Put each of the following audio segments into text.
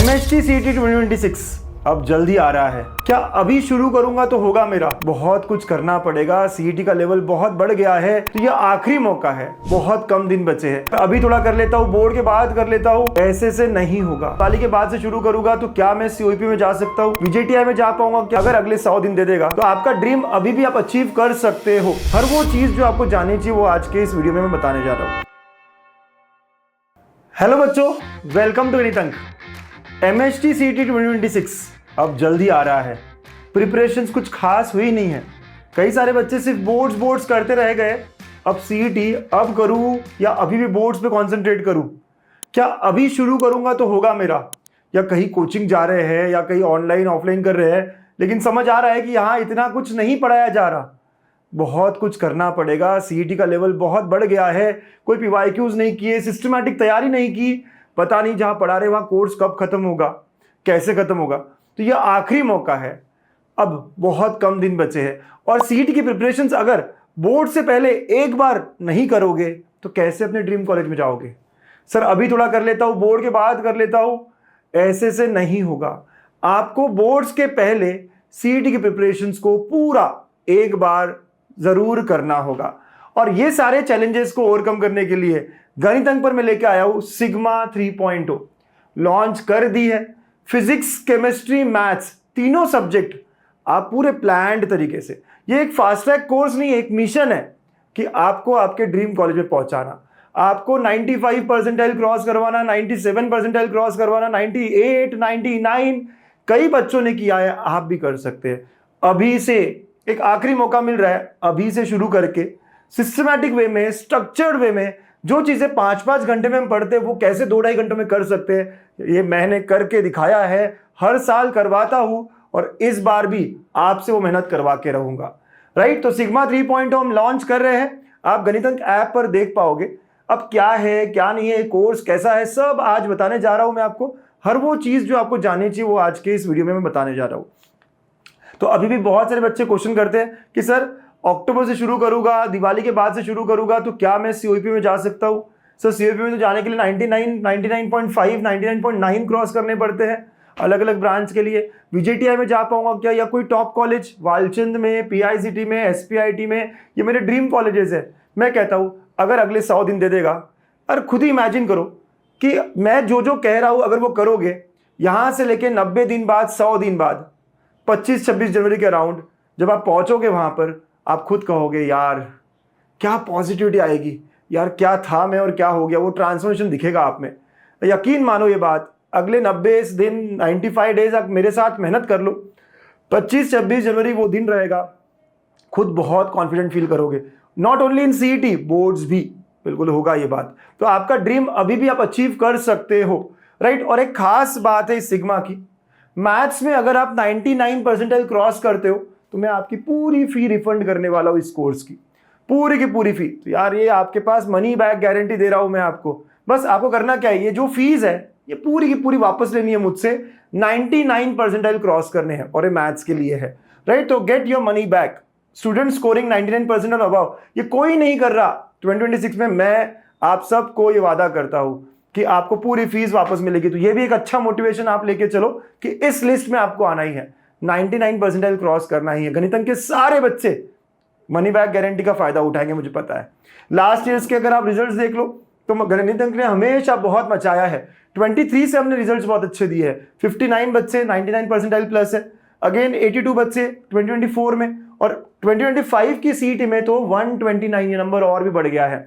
MHT CET 2026 अब जल्दी आ रहा है। क्या अभी शुरू करूंगा तो होगा मेरा? बहुत कुछ करना पड़ेगा। सीईटी का लेवल बहुत बढ़ गया है, तो ये आखिरी मौका है। बहुत कम दिन बचे हैं। अभी थोड़ा कर लेता हूँ, बोर्ड के बाद कर लेता हूँ, ऐसे से नहीं होगा। दिवाली के बाद से शुरू करूंगा तो क्या मैं सीओईपी में जा सकता हूँ, वीजेटीआई में जा पाऊंगा क्या? अगर अगले 100 दिन दे देगा तो आपका ड्रीम अभी भी आप अचीव कर सकते हो। हर वो चीज जो आपको जाननी चाहिए वो आज के इस वीडियो में मैं बताने जा रहा हूँ। हेलो बच्चों, वेलकम टू गणित अंक। एमएचटी सीईटी 2026 अब जल्दी आ रहा है। प्रिपरेशंस कुछ खास हुई नहीं है। कई सारे बच्चे सिर्फ बोर्ड्स करते रह गए। अब सीईटी अब करूं या अभी भी बोर्ड्स पे कंसंट्रेट करूं? क्या अभी शुरू करूंगा तो होगा मेरा? या कहीं कोचिंग जा रहे हैं या कहीं ऑनलाइन ऑफलाइन कर रहे हैं, लेकिन समझ आ रहा है कि यहाँ इतना कुछ नहीं पढ़ाया जा रहा। बहुत कुछ करना पड़ेगा। सीईटी का लेवल बहुत बढ़ गया है। कोई पीवाईक्यूज नहीं किए, सिस्टमैटिक तैयारी नहीं की, पता नहीं जहां पढ़ा रहे वहां कोर्स कब खत्म होगा, कैसे खत्म होगा। तो ये आखिरी मौका है। अब बहुत कम दिन बचे हैं और सीईटी की प्रिपरेशंस अगर बोर्ड से पहले एक बार नहीं करोगे तो कैसे अपने ड्रीम कॉलेज में जाओगे? सर अभी थोड़ा कर लेता हूं, बोर्ड के बाद कर लेता हूं, ऐसे से नहीं होगा। आपको बोर्ड्स के पहले सीईटी की प्रिपरेशंस को पूरा एक बार जरूर करना होगा। और ये सारे चैलेंजेस को ओवरकम करने के लिए गणित अंक पर मैं लेके आया हूं सिग्मा 3.0 लॉन्च कर दी है। फिजिक्स, केमिस्ट्री, मैथ्स तीनों सब्जेक्ट आप पूरे प्लान्ड तरीके से, ये एक फास्ट ट्रैक कोर्स नहीं, एक मिशन है कि आपको आपके ड्रीम कॉलेज में पहुंचाना। आपको 95 परसेंटाइल क्रॉस करवाना, 97 परसेंटाइल क्रॉस करवाना, 98, 99 कई बच्चों ने किया है, आप भी कर सकते हैं। अभी से एक आखिरी मौका मिल रहा है। अभी से शुरू करके सिस्टमैटिक वे में, स्ट्रक्चर्ड वे में जो चीजें 5-5 घंटे में हम पढ़ते हैं वो कैसे 2-2.5 घंटों में कर सकते हैं, ये मैंने करके दिखाया है। हर साल करवाता हूं और इस बार भी आपसे वो मेहनत करवा के रहूंगा। राइट, तो सिग्मा 3.0 हम लॉन्च कर रहे हैं। आप गणित अंक ऐप पर देख पाओगे अब क्या है क्या नहीं है, कोर्स कैसा है, सब आज बताने जा रहा हूं मैं आपको। हर वो चीज जो आपको जाननी चाहिए वो आज के इस वीडियो में मैं बताने जा रहा हूं। तो अभी भी बहुत सारे बच्चे क्वेश्चन करते हैं कि सर अक्टूबर से शुरू करूंगा, दिवाली के बाद से शुरू करूंगा तो क्या मैं सीओईपी में जा सकता हूं? सर सीओईपी में तो जाने के लिए 99, 99.5, 99.9 क्रॉस करने पड़ते हैं अलग अलग ब्रांच के लिए। वीजेटीआई में जा पाऊंगा क्या, या कोई टॉप कॉलेज वालचंद में, पीआईसीटी में, एसपीआईटी में, ये मेरे ड्रीम कॉलेजेस है। मैं कहता हूं अगर अगले 100 दिन दे देगा, और खुद ही इमेजिन करो कि मैं जो जो कह रहा हूं अगर वो करोगे, यहां से लेके 90 दिन बाद, 100 दिन बाद, 25-26 जनवरी के अराउंड जब आप पहुंचोगे वहां पर, आप खुद कहोगे यार क्या पॉजिटिविटी आएगी, यार क्या था मैं और क्या हो गया। वो ट्रांसफॉर्मेशन दिखेगा आप में। यकीन मानो ये बात, अगले 90 दिन, 95 डेज आप मेरे साथ मेहनत कर लो, 25-26 जनवरी वो दिन रहेगा, खुद बहुत कॉन्फिडेंट फील करोगे। Not only in CET, boards भी बिल्कुल होगा ये बात। तो आपका ड्रीम अभी भी आप अचीव कर सकते हो। राइट, और एक खास बात है इस सिग्मा की, मैथ्स में अगर आप 99 परसेंटाइल क्रॉस करते हो तो मैं आपकी पूरी फी रिफंड करने वाला हूं इस कोर्स की, पूरी की पूरी फी। तो यार ये आपके पास मनी बैक गारंटी दे रहा हूं मैं आपको। बस आपको करना क्या है, ये जो फीस है ये पूरी की पूरी वापस लेनी है मुझसे। 99 परसेंटाइल क्रॉस करने हैं और ये मैथ्स के लिए है। राइट, तो get your money back. Student scoring 99% और अबव, ये कोई नहीं कर रहा 2026 में। मैं आप सबको ये वादा करता हूं कि आपको पूरी फीस वापस मिलेगी। तो ये भी एक अच्छा मोटिवेशन आप लेके चलो कि इस लिस्ट में आपको आना ही है, 99 परसेंटाइल क्रॉस करना ही है। गणित अंक के सारे बच्चे मनी बैक गारंटी का फायदा उठाएंगे, मुझे पता है। लास्ट ईयर्स के अगर आप रिजल्ट्स देख लो तो गणित अंक ने हमेशा बहुत मचाया है। 23 से हमने रिजल्ट्स बहुत अच्छे दिए हैं। 59 बच्चे 99 परसेंटाइल प्लस है, अगेन 82 बच्चे 2024 में, और 2025 की सीईटी में तो 129, ये नंबर और भी बढ़ गया है।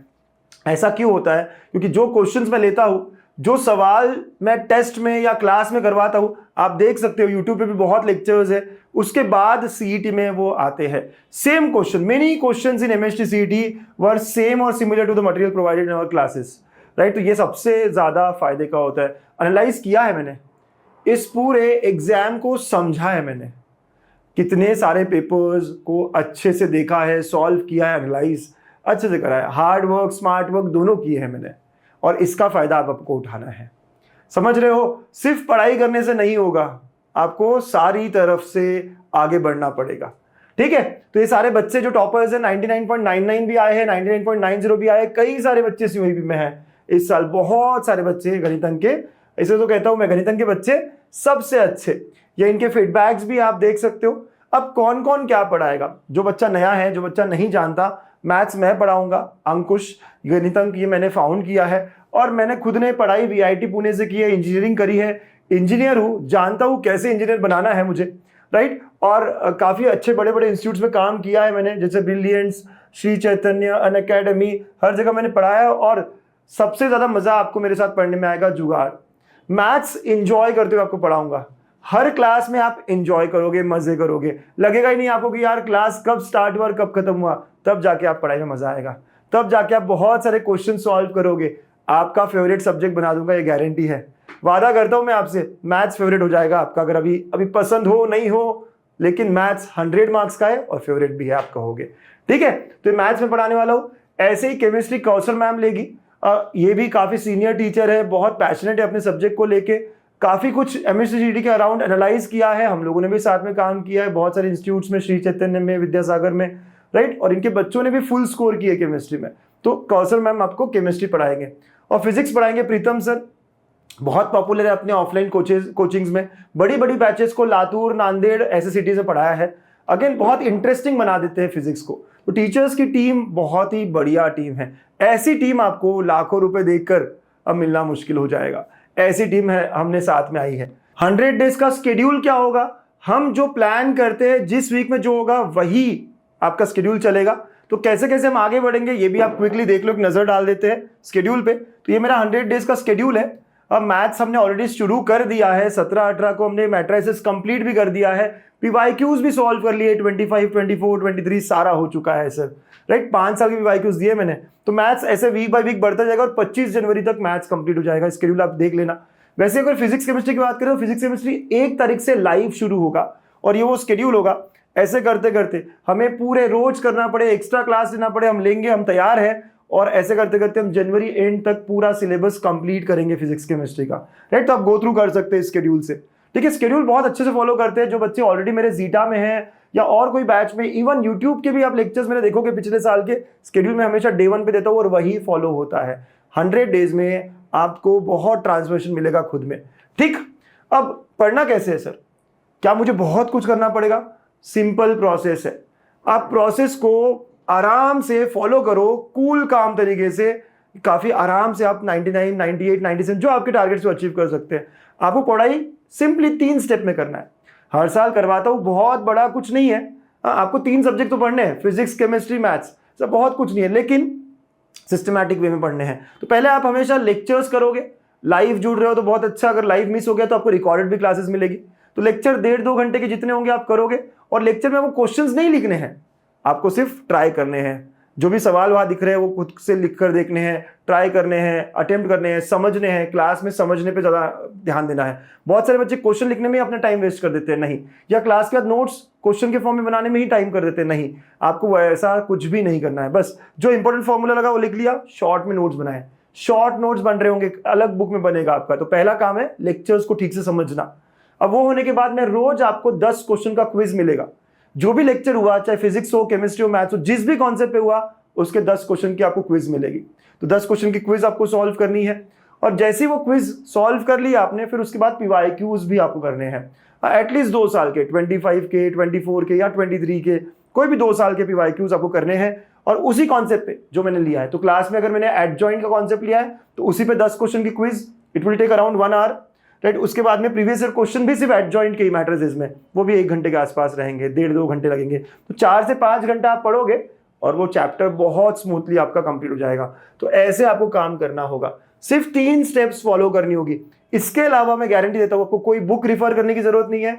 ऐसा क्यों होता है? क्योंकि जो क्वेश्चंस मैं लेता हूं, जो सवाल मैं टेस्ट में या क्लास में करवाता हूं, आप देख सकते हो यूट्यूब पे भी बहुत लेक्चर्स है, उसके बाद सीईटी में वो आते हैं same question. Many questions in MHT CET were same और similar to the material provided in our classes. Right, तो ये सबसे ज्यादा फायदे का होता है। एनालाइज किया है मैंने, इस पूरे एग्जाम को समझा है मैंने, कितने सारे पेपर्स को अच्छे से देखा है, सॉल्व किया है, एनालाइज अच्छे से करा है, हार्ड वर्क स्मार्ट वर्क दोनों किए हैं मैंने, और इसका फायदा आपको उठाना है। समझ रहे हो? सिर्फ पढ़ाई करने से नहीं होगा, आपको सारी तरफ से आगे बढ़ना पड़ेगा। ठीक है, तो ये सारे बच्चे जो टॉपर्स हैं 99.99 भी आए हैं, 99.90 भी आए, कई सारे बच्चे सीओईपी में हैं इस साल। बहुत सारे बच्चे गणित अंक के इसे तो कहता हूं मैं गणितज्ञ के बच्चे सबसे अच्छे। या इनके फीडबैक्स भी आप देख सकते हो। अब कौन कौन क्या पढ़ाएगा, जो बच्चा नया है, जो बच्चा नहीं जानता, मैथ्स मैं पढ़ाऊंगा, अंकुश गणितज्ञ ये मैंने फाउंड किया है और मैंने खुद ने पढ़ाई वीआईटी पुणे से की है, इंजीनियरिंग करी है, इंजीनियर हूँ, जानता हूँ कैसे इंजीनियर बनाना है मुझे, राइट। और काफ़ी अच्छे बड़े बड़े इंस्टीट्यूट्स में काम किया है मैंने, जैसे ब्रिलियंट्स, श्री चैतन्य, अनअकैडमी, हर जगह मैंने पढ़ाया है। और सबसे ज़्यादा मज़ा आपको मेरे साथ पढ़ने में आएगा जुगाड़। मैथ्स इंजॉय करते हुए आपको पढ़ाऊंगा, हर क्लास में आप इंजॉय करोगे, मजे करोगे, लगेगा ही नहीं आपको कि यार क्लास कब स्टार्ट हुआ और कब खत्म हुआ। तब जाके आप पढ़ाई में मजा आएगा, तब जाके आप बहुत सारे क्वेश्चन सॉल्व करोगे। आपका फेवरेट सब्जेक्ट बना दूंगा, ये गारंटी है, वादा करता हूं मैं आपसे। मैथ्स फेवरेट हो जाएगा आपका, अगर अभी अभी पसंद हो नहीं हो, लेकिन मैथ्स 100 मार्क्स का है और फेवरेट भी है, आप कहोगे। ठीक है, तो मैथ्स में पढ़ाने वाला हूँ। ऐसे ही केमिस्ट्री कौशल मैम लेगी, ये भी काफी सीनियर टीचर है, बहुत पैशनेट है अपने सब्जेक्ट को लेके, काफी कुछ एमएससीजीडी के अराउंड एनालाइज किया है, हम लोगों ने भी साथ में काम किया है बहुत सारे इंस्टीट्यूट्स में, श्री चैतन्य में, विद्यासागर में, राइट। और इनके बच्चों ने भी फुल स्कोर किए केमिस्ट्री में। तो कौशल मैम आपको केमिस्ट्री पढ़ाएंगे और फिजिक्स पढ़ाएंगे प्रीतम सर, बहुत पॉपुलर है अपने ऑफलाइन कोचिंग्स में, बड़ी बड़ी बैचेस को लातूर, नांदेड़ ऐसे सिटीज में पढ़ाया है। अगेन बहुत इंटरेस्टिंग बना देते हैं फिजिक्स को। तो टीचर्स की टीम बहुत ही बढ़िया टीम है, ऐसी टीम आपको लाखों रुपए देकर अब मिलना मुश्किल हो जाएगा, ऐसी टीम है हमने साथ में आई है। 100 डेज का स्केड्यूल क्या होगा, हम जो प्लान करते हैं जिस वीक में जो होगा वही आपका स्केड्यूल चलेगा। तो कैसे कैसे हम आगे बढ़ेंगे ये भी आप क्विकली देख लो, एक नजर डाल देते हैं स्केड्यूल पे। तो ये मेरा 100 डेज का स्केड्यूल है। अब मैथ्स हमने ऑलरेडी शुरू कर दिया है, 17-18 को हमने मैट्रिसेस कंप्लीट भी कर दिया है, पीवाईक्यूज भी सॉल्व कर लिए, 25, 24, 23 सारा हो चुका है सर, राइट। 5 साल के पीवाईक्यूज दिए मैंने। तो मैथ्स ऐसे वीक बाय वीक बढ़ता जाएगा और 25 जनवरी तक मैथ्स कंप्लीट हो जाएगा। स्केड्यूल आप देख लेना। वैसे अगर फिजिक्स केमिस्ट्री की बात करें तो फिजिक्स केमिस्ट्री 1 तारीख से लाइव शुरू होगा और ये वो स्केड्यूल होगा। ऐसे करते करते हमें पूरे रोज करना पड़े, एक्स्ट्रा क्लास लेना पड़े, हम लेंगे, हम तैयार हैं। और ऐसे करते करते हम जनवरी एंड तक पूरा सिलेबस कंप्लीट करेंगे फिजिक्स केमिस्ट्री का, राइट। तो आप गो थ्रू कर सकते हैं स्केड्यूल से। ठीक है, स्केड्यूल बहुत अच्छे से फॉलो करते हैं जो बच्चे ऑलरेडी मेरे जीटा में हैं या और कोई बैच में, इवन यूट्यूब के भी आप लेक्चर्स मैंने देखोगे पिछले साल के, स्केड्यूल में हमेशा डे 1 पे देता हूँ और वही फॉलो होता है। 100 डेज में आपको बहुत ट्रांसफॉर्मेशन मिलेगा खुद में। ठीक, अब पढ़ना कैसे है सर, क्या मुझे बहुत कुछ करना पड़ेगा? सिंपल प्रोसेस है, आप प्रोसेस को आराम से फॉलो करो, कूल काम तरीके से, काफी आराम से आप 99, 98, 97 जो आपके टारगेट्स को अचीव कर सकते हैं। आपको पढ़ाई सिंपली 3 स्टेप में करना है। हर साल करवाता हूं, बहुत बड़ा कुछ नहीं है। आपको 3 सब्जेक्ट तो पढ़ने हैं, फिजिक्स, केमिस्ट्री, मैथ्स, सब बहुत कुछ नहीं है, लेकिन सिस्टमैटिक वे में पढ़ने हैं। तो पहले आप हमेशा लेक्चर्स करोगे, लाइव जुड़ रहे हो तो बहुत अच्छा, अगर लाइव मिस हो गया तो आपको रिकॉर्डेड भी क्लासेस मिलेगी। तो लेक्चर 1.5-2 घंटे के जितने होंगे आप करोगे, और लेक्चर में आपको क्वेश्चंस नहीं लिखने हैं, आपको सिर्फ ट्राई करने हैं। जो भी सवाल वहां दिख रहे हैं वो खुद से लिख कर देखने हैं, ट्राई करने हैं, अटेम्प्ट करने हैं, समझने हैं, क्लास में समझने पे ज़्यादा ध्यान देना है। बहुत सारे बच्चे क्वेश्चन लिखने में ही अपना टाइम वेस्ट कर देते हैं, नहीं, या क्लास के बाद नोट्स क्वेश्चन के फॉर्म में बनाने में ही टाइम कर देते हैं, नहीं, आपको ऐसा कुछ भी नहीं करना है। बस जो इंपॉर्टेंट फॉर्मूला लगा वो लिख लिया, शॉर्ट में नोट्स बनाए, शॉर्ट नोट्स बन रहे होंगे, अलग बुक में बनेगा आपका। तो पहला काम है लेक्चर्स को ठीक से समझना। अब वो होने के बाद में रोज आपको 10 क्वेश्चन का क्विज मिलेगा। जो भी लेक्चर हुआ, चाहे फिजिक्स हो, केमिस्ट्री हो, मैथ्स हो, जिस भी कॉन्सेप्ट पे हुआ उसके 10 क्वेश्चन की आपको क्विज मिलेगी। तो 10 क्वेश्चन की क्विज आपको सॉल्व करनी है, और जैसे ही वो क्विज सॉल्व कर लिया आपने, फिर उसके बाद पीवाईक्यूज भी आपको करने हैं, एटलीस्ट 2 साल के, 25 के, 24 के या 23 के, कोई भी 2 साल के पीवाईक्यूज आपको करने हैं, और उसी कॉन्सेप्ट पे जो मैंने लिया है। तो क्लास में अगर मैंने एडजॉइंट का कॉन्सेप्ट लिया है तो उसी पे 10 क्वेश्चन की quiz, it will take around 1 hour, right. उसके बाद में प्रीवियस ईयर क्वेश्चन भी सिर्फ एडजॉइंट के ही मैट्रिसेस में, वो भी 1 घंटे के आसपास रहेंगे, 1.5-2 घंटे लगेंगे। तो 4 से 5 घंटा आप पढ़ोगे और वो चैप्टर बहुत स्मूथली आपका कंप्लीट हो जाएगा। तो ऐसे आपको काम करना होगा, सिर्फ 3 स्टेप्स फॉलो करनी होगी। इसके अलावा मैं गारंटी देता हूं आपको कोई बुक रिफर करने की जरूरत नहीं है,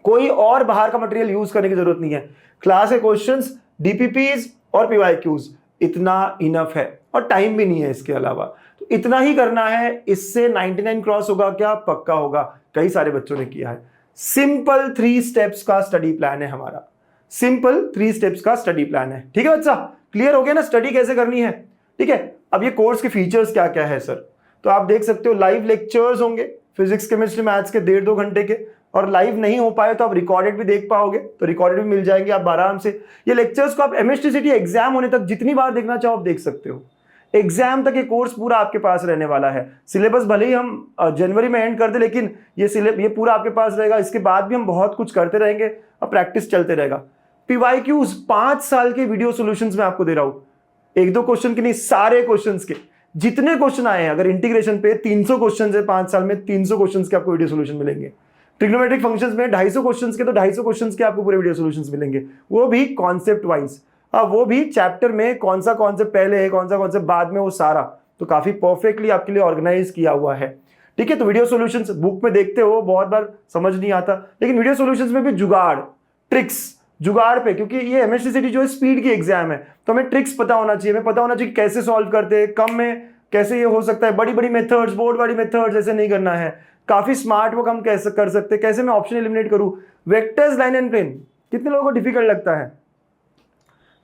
कोई और बाहर का मटेरियल यूज करने की जरूरत नहीं है। क्लास के क्वेश्चंस, डीपीपीज और पीवाईक्यूज, इतना इनफ है, और टाइम भी नहीं है इसके अलावा। तो इतना ही करना है, इससे 99 क्रॉस होगा क्या? पक्का होगा, कई सारे बच्चों ने किया है। सिंपल 3 स्टेप्स का स्टडी प्लान है हमारा, सिंपल 3 स्टेप्स का स्टडी प्लान है। ठीक है बच्चा, क्लियर हो गया ना स्टडी कैसे करनी है? ठीक है, अब ये कोर्स के फीचर्स क्या क्या है सर, तो आप देख सकते हो लाइव लेक्चर्स होंगे फिजिक्स, केमिस्ट्री, मैथ्स के 1.5-2 घंटे के, और लाइव नहीं हो पाए तो आप रिकॉर्डेड भी देख पाओगे, तो रिकॉर्डेड भी मिल जाएंगे आप आराम से। ये लेक्चर्स को आप एमएसटीसीटी एग्जाम होने तक जितनी बार देखना चाहो आप देख सकते हो। एग्जाम तक ये कोर्स पूरा आपके पास रहने वाला है। सिलेबस भले ही हम जनवरी में एंड कर दे, लेकिन ये पूरा आपके पास रहेगा। इसके बाद भी हम बहुत कुछ करते रहेंगे और प्रैक्टिस चलते रहेगा। PYQs 5 साल के वीडियो सॉल्यूशंस में आपको दे रहा हूं, 1-2 क्वेश्चन के नहीं, सारे क्वेश्चंस के जितने क्वेश्चन आए हैं। अगर इंटीग्रेशन पे 300 क्वेश्चन है 5 साल में, 300 क्वेश्चन के आपको वीडियो सॉल्यूशन मिलेंगे। ट्रिग्नोमेट्रिक फंक्शंस में 250 क्वेश्चंस के, तो 250 क्वेश्चंस के आपको पूरे वीडियो सॉल्यूशंस मिलेंगे, वो भी कॉन्सेप्ट वाइज। वो भी चैप्टर में कौन सा कॉन्सेप्ट पहले है, कौन सा कॉन्सेप्ट बाद में, वो सारा तो काफी परफेक्टली आपके लिए ऑर्गेनाइज किया हुआ है। ठीक है, तो वीडियो सॉल्यूशंस बुक में देखते हो, बहुत बार समझ नहीं आता, लेकिन वीडियो सॉल्यूशंस में भी जुगाड़, ट्रिक्स, जुगाड़ पे, क्योंकि ये MHTCT जो है स्पीड की एग्जाम है, तो हमें ट्रिक्स पता होना चाहिए, हमें पता होना चाहिए कि कैसे सॉल्व करते हैं, कम में कैसे ये हो सकता है, बड़ी बड़ी मेथड्स, बोर्ड वाली मेथड्स ऐसे नहीं करना है, काफी स्मार्ट वर्क हम कैसे कर सकते हैं, कैसे मैं ऑप्शन एलिमिनेट करूं। वेक्टर्स, लाइन एंड प्लेन कितने लोगों को डिफिकल्ट लगता है?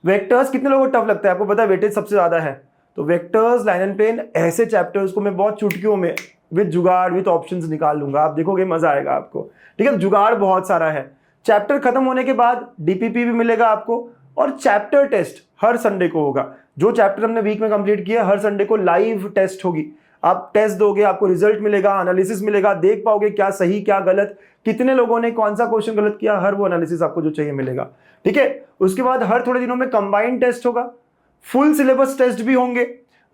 वेक्टर्स कितने लोगों को टफ लगता है? आपको पता है वेटेज सबसे ज्यादा है। तो वेक्टर्स, लाइन एंड प्लेन, ऐसे चैप्टर्स को मैं बहुत चुटकियों में विद जुगाड़, विद ऑप्शंस निकाल लूंगा, आप देखोगे मजा आएगा आपको। ठीक है, जुगाड़ बहुत सारा है। चैप्टर खत्म होने के बाद DPP भी मिलेगा आपको, और चैप्टर टेस्ट हर संडे को होगा। जो चैप्टर हमने वीक में कंप्लीट किया, हर संडे को लाइव टेस्ट होगी। आप टेस्ट दोगे, आपको रिजल्ट मिलेगा, एनालिसिस मिलेगा, देख पाओगे क्या सही क्या गलत, कितने लोगों ने कौन सा क्वेश्चन गलत किया, हर वो एनालिसिस आपको जो चाहिए मिलेगा। ठीक है, उसके बाद हर थोड़े दिनों में कंबाइंड टेस्ट होगा, फुल सिलेबस टेस्ट भी होंगे,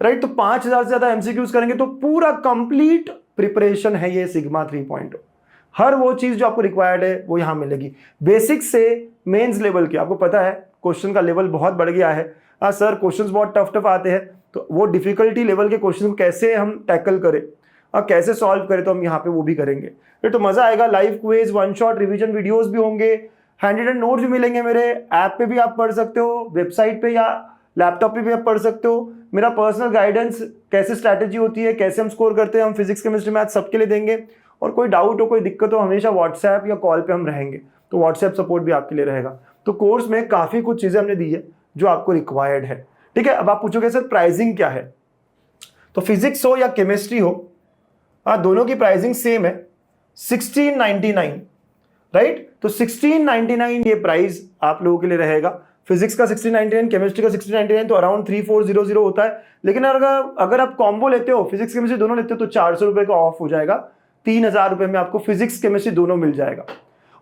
राइट। तो 5000 से ज्यादा MCQs करेंगे, तो पूरा कंप्लीट प्रिपरेशन है ये सिग्मा 3.0। हर वो चीज जो आपको रिक्वायर्ड है वो यहां मिलेगी, बेसिक से मेंस लेवल के। आपको पता है क्वेश्चन का लेवल बहुत बढ़ गया है। सर क्वेश्चंस बहुत टफ आते हैं, तो वो डिफिकल्टी लेवल के क्वेश्चन को कैसे हम टैकल करें और कैसे सॉल्व करें, तो हम यहाँ पे वो भी करेंगे। तो मजा आएगा। Live quiz, one shot revision videos भी होंगे, हैंड रिटन नोट्स भी मिलेंगे। मेरे ऐप पे भी आप पढ़ सकते हो, वेबसाइट पे या लैपटॉप पे भी आप पढ़ सकते हो। मेरा पर्सनल गाइडेंस, कैसे स्ट्रैटेजी होती है, कैसे हम स्कोर करते हैं, हम फिजिक्स, केमिस्ट्री, मैथ सबके लिए देंगे। और कोई डाउट हो, कोई दिक्कत हो, हमेशा व्हाट्सएप या कॉल पे हम रहेंगे, तो व्हाट्सएप सपोर्ट भी आपके लिए रहेगा। तो कोर्स में काफी कुछ चीजें हमने दी है जो आपको रिक्वायर्ड है। ठीक है, अब आप पूछोगे सर प्राइसिंग क्या है? तो फिजिक्स हो या केमिस्ट्री हो, दोनों की प्राइसिंग सेम है, 1699, राइट। तो 1699 ये प्राइस आप लोगों के लिए रहेगा। फिजिक्स का 1699, केमिस्ट्री का 1699, तो अराउंड 3400 होता है। लेकिन अगर आप कॉम्बो लेते हो, फिजिक्स केमिस्ट्री दोनों लेते हो, तो 400 रुपए का ऑफ हो जाएगा। 3000 रुपए में आपको फिजिक्स केमिस्ट्री दोनों मिल जाएगा।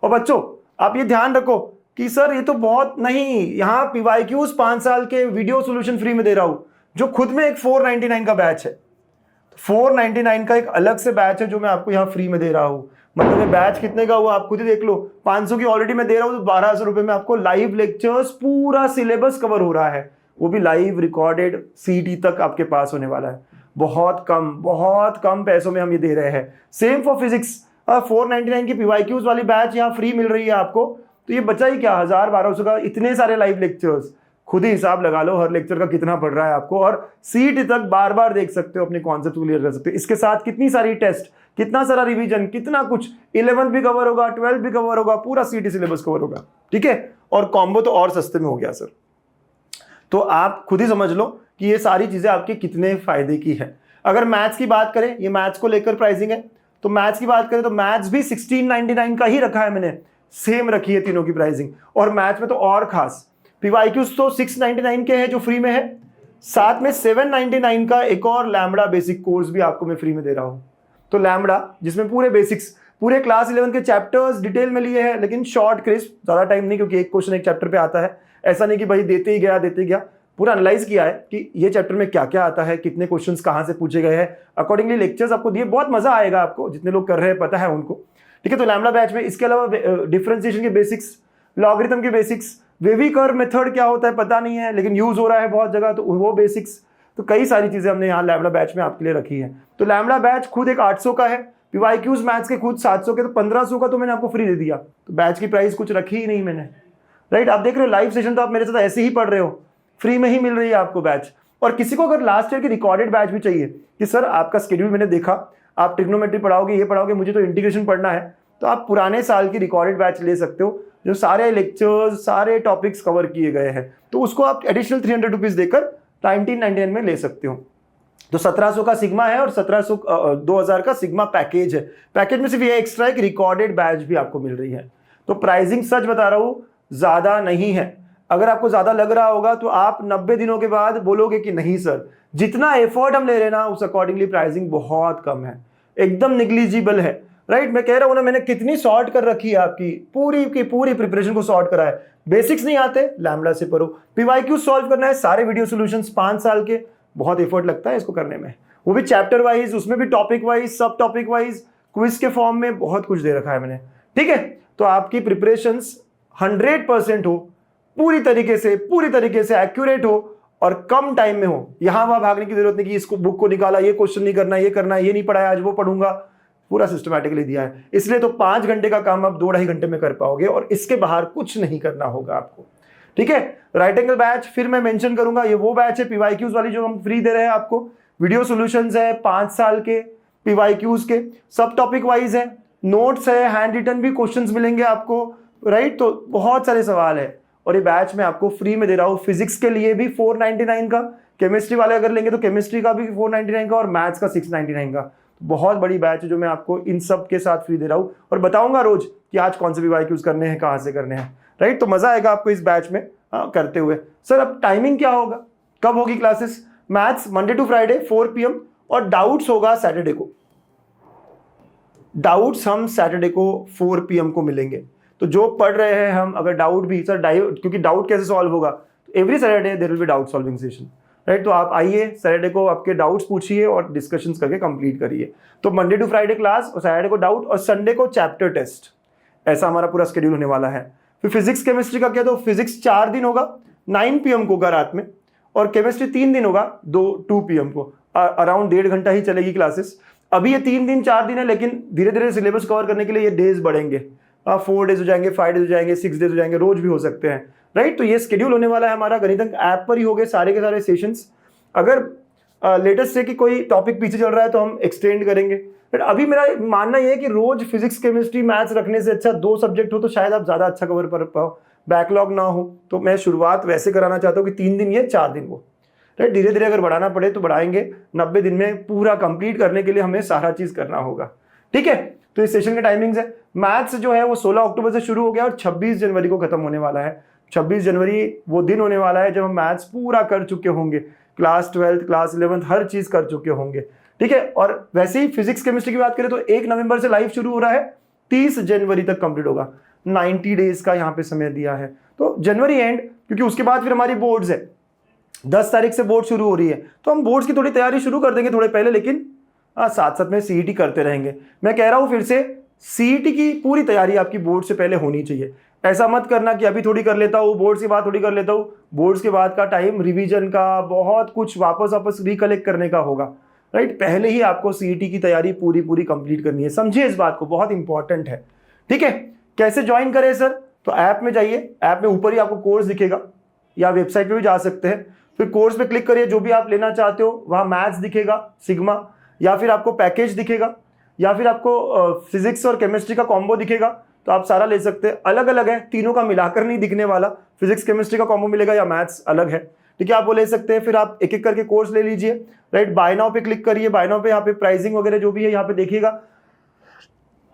और बच्चों आप ये ध्यान रखो कि सर ये तो बहुत नहीं, यहाँ PYQs 5 साल के वीडियो सॉल्यूशन फ्री में दे रहा हूं, जो खुद में एक 499 का बैच है। 499 का एक अलग से बैच है जो मैं आपको यहाँ फ्री में दे रहा हूं। मतलब ये बैच कितने का हुआ आप खुद ही देख लो। 500 की ऑलरेडी मैं दे रहा हूँ, तो 1200 रुपए में आपको लाइव लेक्चर्स, पूरा सिलेबस कवर हो रहा है, वो भी लाइव रिकॉर्डेड, CT तक आपके पास होने वाला है। बहुत कम पैसों में हम ये दे रहे हैं। सेम फॉर फिजिक्स, 499 की PYQs वाली बैच यहाँ फ्री मिल रही है आपको। तो ये बचा ही क्या, 1000-1200 का, इतने सारे लाइव लेक्चर्स। खुद ही हिसाब लगा लो हर लेक्चर का कितना पड़ रहा है आपको, और CT तक बार बार देख सकते हो, अपने कॉन्सेप्ट क्लियर कर सकते हो। इसके साथ कितनी सारी टेस्ट, कितना सारा रिवीजन, कितना कुछ, 11th भी कवर होगा, 12th भी कवर होगा, पूरा CT सिलेबस कवर होगा। ठीक है, और कॉम्बो तो और सस्ते में हो गया सर। तो आप खुद ही समझ लो कि ये सारी चीजें आपके कितने फायदे की है। अगर मैथ्स की बात करें, ये मैथ्स को लेकर प्राइसिंग है, तो मैथ्स की बात करें तो मैथ्स भी 1699 का ही रखा है मैंने, सेम रखी है तीनों की प्राइसिंग। और मैथ्स में तो और खास, PYQs तो 699 के हैं जो फ्री में है, साथ में 799 का एक और लैम्बडा बेसिक कोर्स भी आपको मैं फ्री में दे रहा हूं। तो लैम्बडा, जिसमें पूरे बेसिक्स, पूरे क्लास 11 के चैप्टर्स डिटेल में लिए हैं, लेकिन शॉर्ट क्रिस्प, ज्यादा टाइम नहीं, क्योंकि एक क्वेश्चन एक चैप्टर पे आता है। ऐसा नहीं कि भाई देते ही गया, पूरा एनालाइज किया है कि ये चैप्टर में क्या क्या आता है, कितने क्वेश्चंस कहां से पूछे गए हैं, अकॉर्डिंगली लेक्चर्स आपको दिए। बहुत मजा आएगा आपको, जितने लोग कर रहे हैं पता है उनको। ठीक है, तो लैम्बडा बैच में इसके अलावा डिफरेंशिएशन के बेसिक्स, लॉगरिथम के बेसिक्स, वेवी कर्व मेथड क्या होता है पता नहीं है, लेकिन यूज हो रहा है बहुत जगह, तो वो बेसिक्स, तो कई सारी चीजें हमने यहाँ लैम्बडा बैच में आपके लिए रखी है। तो लैम्बडा बैच खुद एक 800 का है, PYQs मैथ्स के खुद 700 के, तो 1500 का तो मैंने आपको फ्री दे दिया। तो बैच की प्राइस कुछ रखी ही नहीं मैंने, राइट। आप देख रहे हो लाइव सेशन तो आप मेरे साथ ऐसे ही पढ़ रहे हो, फ्री में ही मिल रही है आपको बैच। और किसी को अगर लास्ट ईयर की रिकॉर्डेड बैच भी चाहिए कि सर आपका शेड्यूल मैंने देखा, आप ट्रिग्नोमेट्री पढ़ाओगे, ये पढ़ाओगे, मुझे तो इंटीग्रेशन पढ़ना है, तो आप पुराने साल की रिकॉर्डेड बैच ले सकते हो, जो सारे लेक्चर्स, सारे टॉपिक्स कवर किए गए हैं। तो उसको आप एडिशनल 300 रुपीज देकर 1999 में ले सकते हो। तो 1700 का सिग्मा है और 2000 का सिग्मा पैकेज है। पैकेज में सिर्फ ये एक्स्ट्रा एक रिकॉर्डेड बैच भी आपको मिल रही है। तो प्राइसिंग सच बता रहा हूं ज्यादा नहीं है। अगर आपको ज़्यादा लग रहा होगा तो आप 90 दिनों के बाद बोलोगे कि नहीं सर, जितना एफर्ट हम ले रहे हैं ना उस अकॉर्डिंगली प्राइसिंग बहुत कम है, एकदम निग्लिजिबल है। राइट, मैं कह रहा हूं ना, मैंने कितनी सॉर्ट कर रखी है आपकी पूरी की पूरी प्रिपरेशन को सॉर्ट करा है। बेसिक्स नहीं आते, लैम्बडा से पढ़ो। पीवाईक्यू सॉल्व करना है, सारे वीडियो सॉल्यूशंस 5 साल के, बहुत एफर्ट लगता है इसको करने में, वो भी चैप्टर वाइज, उसमें भी टॉपिक वाइज, सब टॉपिक वाइज, क्विज के फॉर्म में, बहुत कुछ दे रखा है मैंने। ठीक है, तो आपकी प्रिपरेशंस 100% हो, पूरी तरीके से एक्यूरेट हो और कम टाइम में हो। यहां वहां भागने की जरूरत नहीं कि इसको बुक को निकाला, ये क्वेश्चन नहीं करना, ये करना, ये नहीं पढ़ाया आज वो पढ़ूंगा, पूरा सिस्टमैटिकली दिया है। इसलिए तो 5 घंटे का काम आप 2-2.5 घंटे में कर पाओगे और इसके बाहर कुछ नहीं करना होगा आपको। ठीक है, राइट एंगल बैच फिर मैं मेंशन करूंगा, ये वो बैच है पीवाईक्यूज वाली जो हम फ्री दे रहे हैं आपको। वीडियो सॉल्यूशंस है 5 साल के पीवाईक्यूज के, सब टॉपिक वाइज है, नोट्स है, हैंड रिटन भी क्वेश्चंस मिलेंगे आपको। राइट, तो बहुत सारे सवाल है और ये बैच मैं आपको फ्री में दे रहा हूँ। फिजिक्स के लिए भी 499 का, केमिस्ट्री वाले अगर लेंगे तो केमिस्ट्री का भी 499 का और मैथ्स का 699 का। बहुत बड़ी बैच है जो मैं आपको इन सब के साथ फ्री दे रहा हूँ और बताऊंगा रोज कि आज कौन से पीवाईक्यूज करने हैं, कहाँ से करने हैं। राइट, तो मजा आएगा आपको इस बैच में करते हुए। सर अब टाइमिंग क्या होगा, कब होगी classes? Maths Monday to Friday 4 PM और डाउट्स होगा सैटरडे को। डाउट्स हम सैटरडे को 4 PM को मिलेंगे। तो जो पढ़ रहे हैं हम, अगर डाउट भी सर क्योंकि डाउट कैसे सॉल्व होगा, तो every Saturday there will be doubt solving session. Right, तो आप आइए सैटरडे को, आपके डाउट्स पूछिए और डिस्कशंस करके कंप्लीट करिए। तो मंडे टू फ्राइडे क्लास और सैटरडे को डाउट और संडे को चैप्टर टेस्ट, ऐसा हमारा पूरा शेड्यूल होने वाला है। फिर फिजिक्स केमिस्ट्री का क्या, तो फिजिक्स 4 दिन होगा 9 PM को होगा रात में, और केमिस्ट्री 3 दिन होगा 2 PM को, अराउंड 1.5 घंटा ही चलेगी क्लासेस। अभी ये 3 दिन 4 दिन है, लेकिन धीरे धीरे सिलेबस कवर करने के लिए ये डेज बढ़ेंगे, 4 डेज हो जाएंगे, 5 डेज हो जाएंगे, 6 डेज हो जाएंगे, रोज भी हो सकते हैं। राइट, तो ये शेड्यूल होने वाला है हमारा। गणितंक ऐप पर ही होंगे सारे के सारे सेशंस। अगर लेटेस्ट से कि कोई टॉपिक पीछे चल रहा है तो हम एक्सटेंड करेंगे। बट अभी मेरा मानना यह है कि रोज फिजिक्स केमिस्ट्री मैथ्स रखने से अच्छा 2 सब्जेक्ट हो तो शायद आप ज्यादा अच्छा कवर कर पाओ, बैकलॉग ना हो। तो मैं शुरुआत वैसे कराना चाहता हूँ कि 3 दिन ये 4 दिन वो। राइट, धीरे धीरे अगर बढ़ाना पड़े तो बढ़ाएंगे। 90 दिन में पूरा कंप्लीट करने के लिए हमें सारा चीज करना होगा। ठीक है, तो इस सेशन के टाइमिंग्स है, मैथ्स जो है वो 16 अक्टूबर से शुरू हो गया और 26 जनवरी को खत्म होने वाला है। 26 जनवरी वो दिन होने वाला है जब हम मैथ्स पूरा कर चुके होंगे, क्लास 12th क्लास 11th हर चीज कर चुके होंगे। ठीक है, और वैसे ही फिजिक्स केमिस्ट्री की बात करें तो 1 नवंबर से लाइव शुरू हो रहा है, 30 जनवरी तक कंप्लीट होगा। 90 डेज का यहाँ पे समय दिया है, तो जनवरी एंड, क्योंकि उसके बाद फिर हमारी बोर्ड्स है, 10 तारीख से बोर्ड शुरू हो रही है। तो हम बोर्ड्स की थोड़ी तैयारी शुरू कर देंगे थोड़े पहले, लेकिन साथ साथ में सीईटी करते रहेंगे। मैं कह रहा हूं फिर से, सीईटी की पूरी तैयारी आपकी बोर्ड से पहले होनी चाहिए। ऐसा मत करना कि अभी थोड़ी कर लेता हूँ, बोर्ड्स के बाद थोड़ी कर लेता हूँ। बोर्ड्स के बाद का टाइम रिवीजन का, बहुत कुछ वापस रिकलेक्ट करने का होगा। राइट, पहले ही आपको सीईटी की तैयारी पूरी कंप्लीट करनी है, समझिए इस बात को, बहुत इंपॉर्टेंट है। ठीक है, कैसे ज्वाइन करें सर? तो ऐप में जाइए, ऐप में ऊपर ही आपको कोर्स दिखेगा, या वेबसाइट पे भी जा सकते हैं। फिर कोर्स पे क्लिक करिए, जो भी आप लेना चाहते हो, वहाँ मैथ्स दिखेगा सिग्मा, या फिर आपको पैकेज दिखेगा, या फिर आपको फिजिक्स और केमिस्ट्री का कॉम्बो दिखेगा, तो आप सारा ले सकते हैं। अलग अलग है, तीनों का मिलाकर नहीं दिखने वाला, फिजिक्स केमिस्ट्री का कॉम्बो मिलेगा या मैथ्स अलग है। ठीक है, आप वो ले सकते हैं। फिर आप एक एक करके कोर्स ले लीजिए। राइट, बाय नाउ पे क्लिक करिए, बाय नाउ पे यहाँ पे प्राइसिंग वगैरह जो भी है यहाँ पे देखिएगा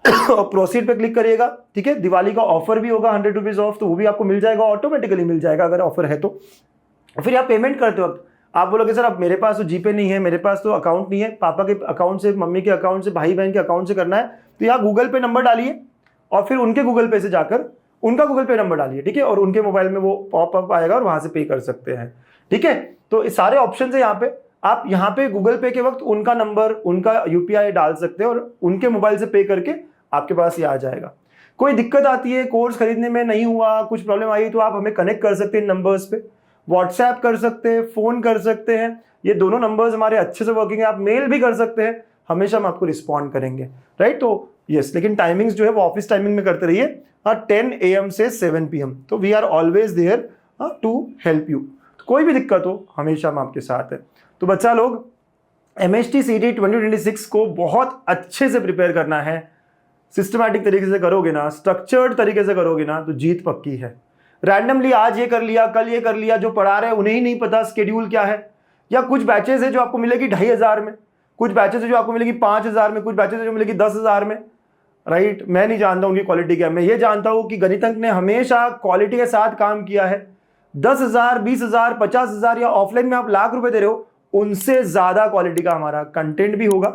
और प्रोसीड पे क्लिक करिएगा। ठीक है, दिवाली का ऑफर भी होगा 100 रुपीज ऑफ, तो वो भी आपको मिल जाएगा, ऑटोमेटिकली मिल जाएगा अगर ऑफर है तो। फिर आप पेमेंट करते वक्त आप बोलोगे सर अब मेरे पास तो जीपे नहीं है, मेरे पास तो अकाउंट नहीं है, पापा के अकाउंट से, मम्मी के अकाउंट से, भाई बहन के अकाउंट से करना है, तो यहाँ गूगल पे नंबर डालिए और फिर उनके गूगल पे से जाकर उनका गूगल पे नंबर डालिए। ठीक है, और उनके मोबाइल में वो पॉपअप आएगा और वहां से पे कर सकते हैं। ठीक है, तो इस सारे ऑप्शन है यहाँ पे। आप यहाँ पे गूगल पे के वक्त उनका नंबर, उनका यूपीआई डाल सकते हैं और उनके मोबाइल से पे करके आपके पास ये आ जाएगा। कोई दिक्कत आती है, कोर्स खरीदने में नहीं हुआ, कुछ प्रॉब्लम आई, तो आप हमें कनेक्ट कर सकते हैं नंबर्स पे, व्हाट्सएप कर सकते हैं, फोन कर सकते हैं। ये दोनों नंबर्स हमारे अच्छे से वर्किंग है। आप मेल भी कर सकते हैं, हमेशा हम आपको रिस्पॉन्ड करेंगे। राइट, तो यस, लेकिन टाइमिंग्स जो है वो ऑफिस टाइमिंग में करते रहिए, 10 AM से 7 PM। तो we are always there to help you. कोई भी दिक्कत हो हमेशा हम आपके साथ है। तो बच्चा लोग, MHT CET 2026 को बहुत अच्छे से प्रिपेयर करना है। सिस्टमैटिक तरीके से करोगे ना, स्ट्रक्चर्ड तरीके से करोगे ना, तो जीत पक्की है। रैंडमली आज ये कर लिया, कल ये कर लिया, जो पढ़ा रहे हैं उन्हें ही नहीं पता स्केड्यूल क्या है। या कुछ बैचेस है जो आपको मिलेगी 2500 में, कुछ बैचेस है जो आपको मिलेगी 5000 में, कुछ बैचेस है जो मिलेगी 10,000 में। राइट, मैं नहीं जानता उनकी क्वालिटी क्या है। मैं ये जानता हूँ कि गणितज्ञ ने हमेशा क्वालिटी के साथ काम किया है। 10,000, 20,000, 50,000 या ऑफलाइन में आप लाख रुपए दे रहे हो, उनसे ज्यादा क्वालिटी का हमारा कंटेंट भी होगा,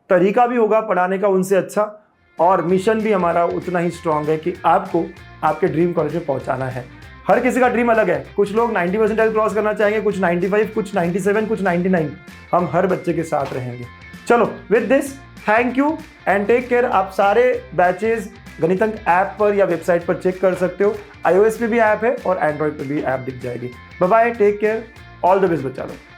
तरीका भी होगा पढ़ाने का उनसे अच्छा, और मिशन भी हमारा उतना ही स्ट्रांग है कि आपको आपके ड्रीम कॉलेज में पहुंचाना है। हर किसी का ड्रीम अलग है, कुछ लोग 90% क्रॉस करना चाहेंगे, कुछ 95, कुछ 97, कुछ 99। हम हर बच्चे के साथ रहेंगे। चलो with this thank you and take care. आप सारे बैचेज गणितंक ऐप पर या वेबसाइट पर चेक कर सकते हो। iOS पे भी ऐप है और एंड्रॉइड पे भी ऐप दिख जाएगी। Bye bye, take care, all the best बच्चा लोग।